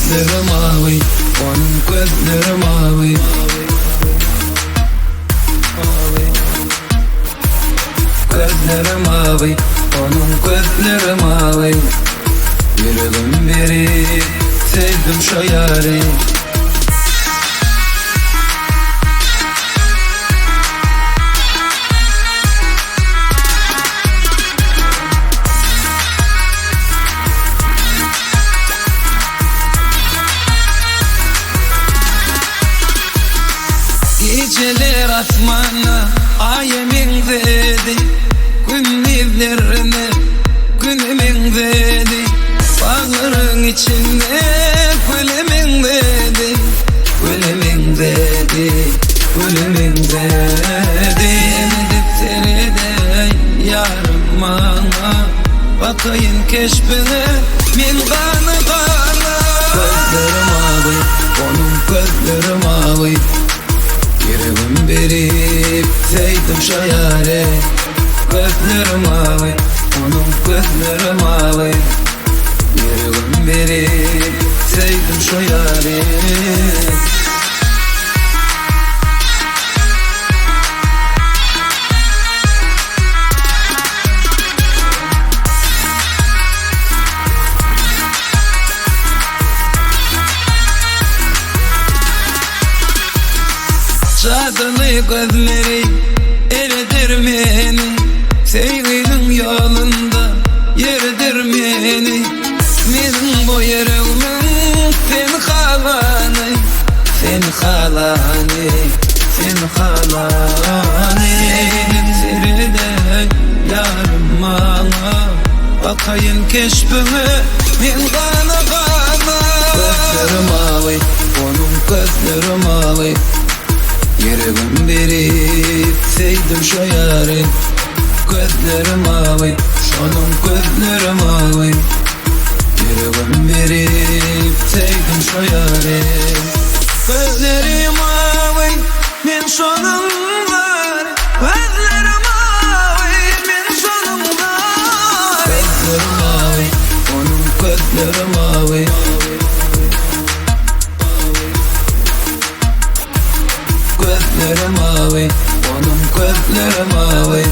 gözleri mavi, onun gözleri mavi. Gözleri mavi, onun gözleri mavi. Yürüdüm beri, sevdim şu yâri. Geceler asmana ayemin dedi, gündüzlerine günümün dedi. Bağırın içinde gülümün dedi, gülümün dedi, gülümün dedi. Defteride yarım bana bakayım keşfine min kanı kanı. Gözlerim mavi, onun gözleri mavi. Yüreğim berip sevdim şu yâri. Gözleri mavi, onun gözleri mavi. Yüreğim berip sevdim şu yâri. Şadını gözleri eridir beni, sevginin yolunda yeridir beni. Benim bu yereğimin sen halanı, sen halanı, sen halanı. Defteride yarım bana bakayım keşfime min kanı kanı. Gözleri mavi, onun gözleri mavi. Yüreğim berip sevdim şu yâri. Gözleri mavi, onun gözleri mavi. Yüreğim berip sevdim şu yâri. Gözleri mavi, min sonum var. Gözleri mavi, min sonum var. Gözleri mavi, onun gözleri mavi. Gözleri mavi, onun gözleri mavi.